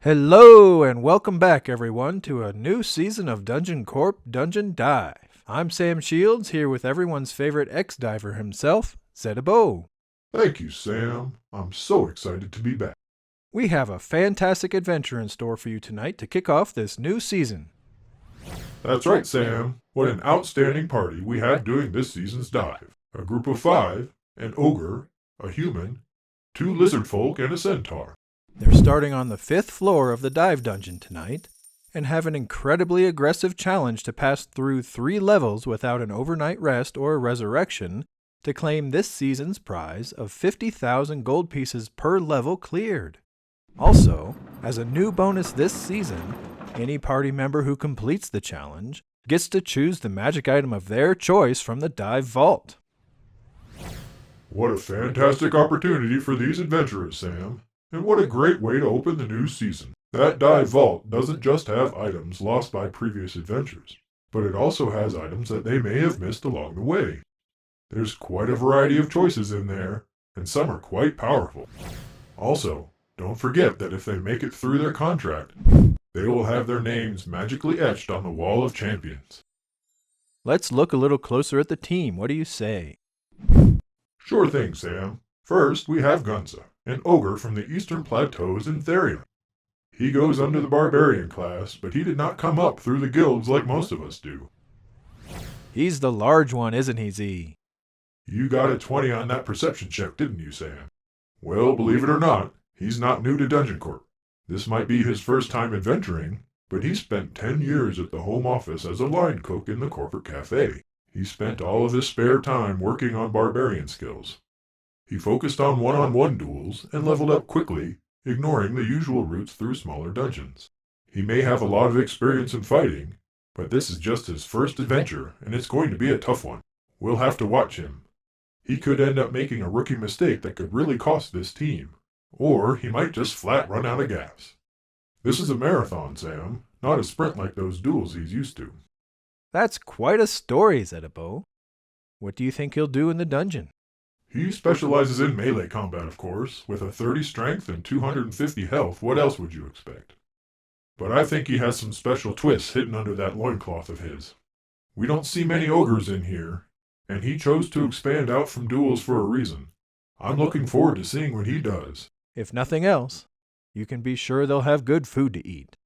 Hello and welcome back everyone to a new season of Dungeon Corp Dungeon Dive. I'm Sam Shields here with everyone's favorite ex-diver himself, Zedabo. Thank you, Sam. I'm so excited to be back. We have a fantastic adventure in store for you tonight to kick off this new season. That's right, Sam. What an outstanding party we had doing this season's dive. A group of 5, an ogre, a human, 2 lizard folk, and a centaur. They're starting on the 5th floor of the dive dungeon tonight and have an incredibly aggressive challenge to pass through 3 levels without an overnight rest or a resurrection to claim this season's prize of 50,000 gold pieces per level cleared. Also, as a new bonus this season, any party member who completes the challenge gets to choose the magic item of their choice from the dive vault. What a fantastic opportunity for these adventurers, Sam. And what a great way to open the new season. That dive vault doesn't just have items lost by previous adventures, but it also has items that they may have missed along the way. There's quite a variety of choices in there, and some are quite powerful. Also, don't forget that if they make it through their contract, they will have their names magically etched on the Wall of Champions. Let's look a little closer at the team. What do you say? Sure thing, Sam. First, we have Gunza, an ogre from the Eastern Plateaus in Therion. He goes under the barbarian class, but he did not come up through the guilds like most of us do. He's the large one, isn't he, Z? You got a 20 on that perception check, didn't you, Sam? Well, believe it or not, he's not new to Dungeon Corp. This might be his first time adventuring, but he spent 10 years at the home office as a line cook in the corporate cafe. He spent all of his spare time working on barbarian skills. He focused on one-on-one duels and leveled up quickly, ignoring the usual routes through smaller dungeons. He may have a lot of experience in fighting, but this is just his first adventure, and it's going to be a tough one. We'll have to watch him. He could end up making a rookie mistake that could really cost this team, or he might just flat run out of gas. This is a marathon, Sam, not a sprint like those duels he's used to. That's quite a story, Zedabo. What do you think he'll do in the dungeon? He specializes in melee combat, of course, with a 30 strength and 250 health. What else would you expect? But I think he has some special twists hidden under that loincloth of his. We don't see many ogres in here, and he chose to expand out from duels for a reason. I'm looking forward to seeing what he does. If nothing else, you can be sure they'll have good food to eat.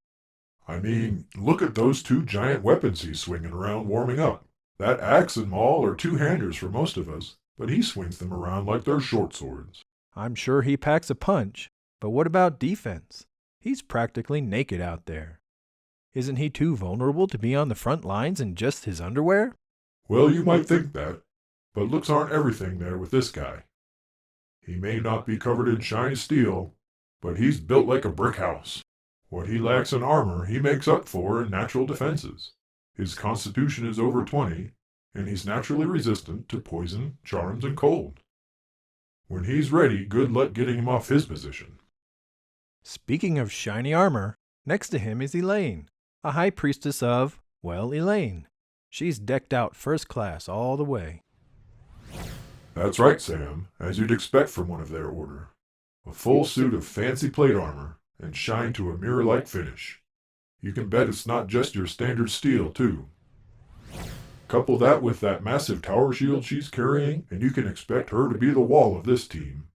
I mean, look at those 2 giant weapons he's swinging around warming up. That axe and maul are 2-handers for most of us, but he swings them around like they're short swords. I'm sure he packs a punch, but what about defense? He's practically naked out there. Isn't he too vulnerable to be on the front lines in just his underwear? Well, you might think that, but looks aren't everything there with this guy. He may not be covered in shiny steel, but he's built like a brick house. What he lacks in armor, he makes up for in natural defenses. His constitution is over 20, and he's naturally resistant to poison, charms, and cold. When he's ready, good luck getting him off his position. Speaking of shiny armor, next to him is Elaine, a high priestess of, well, Elaine. She's decked out first class all the way. That's right, Sam, as you'd expect from one of their order. A full suit of fancy plate armor, and shine to a mirror-like finish. You can bet it's not just your standard steel, too. Couple that with that massive tower shield she's carrying, and you can expect her to be the wall of this team.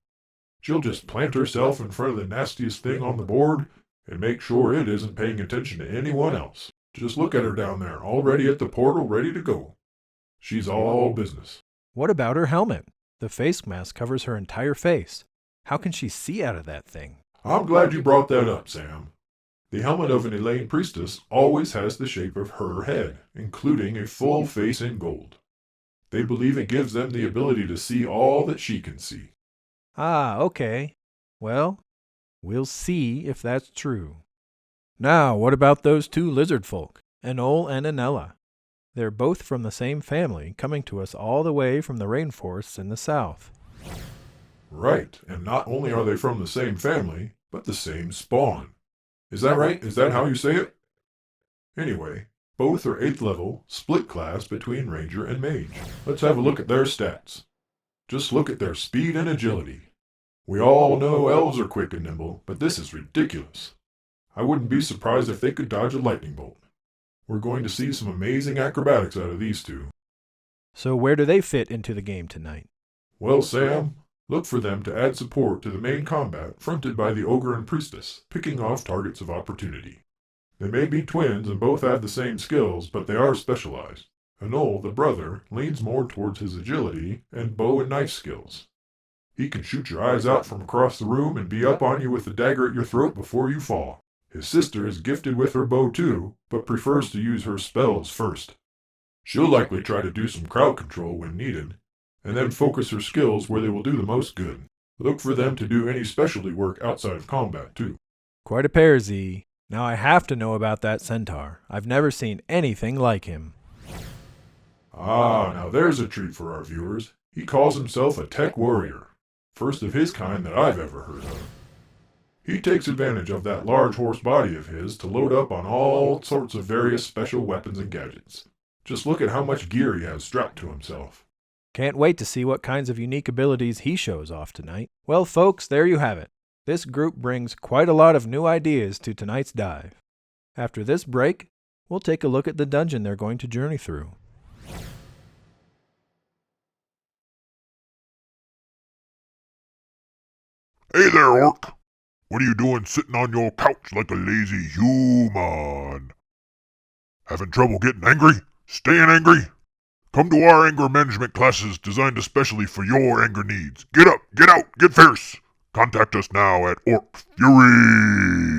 She'll just plant herself in front of the nastiest thing on the board and make sure it isn't paying attention to anyone else. Just look at her down there, already at the portal, ready to go. She's all business. What about her helmet? The face mask covers her entire face. How can she see out of that thing? I'm glad you brought that up, Sam. The helmet of an Elaine priestess always has the shape of her head, including a full face in gold. They believe it gives them the ability to see all that she can see. Ah, okay. Well, we'll see if that's true. Now, what about those 2 lizard folk, Enol and Anella? They're both from the same family, coming to us all the way from the rainforests in the south. Right, and not only are they from the same family, but the same spawn. Is that right? Is that how you say it? Anyway, both are 8th level, split class between Ranger and Mage. Let's have a look at their stats. Just look at their speed and agility. We all know elves are quick and nimble, but this is ridiculous. I wouldn't be surprised if they could dodge a lightning bolt. We're going to see some amazing acrobatics out of these two. So where do they fit into the game tonight? Well, Sam, look for them to add support to the main combat fronted by the ogre and priestess, picking off targets of opportunity. They may be twins and both have the same skills, but they are specialized. Anol, the brother, leans more towards his agility and bow and knife skills. He can shoot your eyes out from across the room and be up on you with a dagger at your throat before you fall. His sister is gifted with her bow too, but prefers to use her spells first. She'll likely try to do some crowd control when needed, and then focus her skills where they will do the most good. Look for them to do any specialty work outside of combat too. Quite a pair, Z. Now I have to know about that centaur. I've never seen anything like him. Ah, now there's a treat for our viewers. He calls himself a tech warrior. First of his kind that I've ever heard of. He takes advantage of that large horse body of his to load up on all sorts of various special weapons and gadgets. Just look at how much gear he has strapped to himself. Can't wait to see what kinds of unique abilities he shows off tonight. Well, folks, there you have it. This group brings quite a lot of new ideas to tonight's dive. After this break, we'll take a look at the dungeon they're going to journey through. Hey there, Orc. What are you doing sitting on your couch like a lazy human? Having trouble getting angry? Staying angry? Come to our anger management classes designed especially for your anger needs. Get up, get out, get fierce. Contact us now at Orc Fury.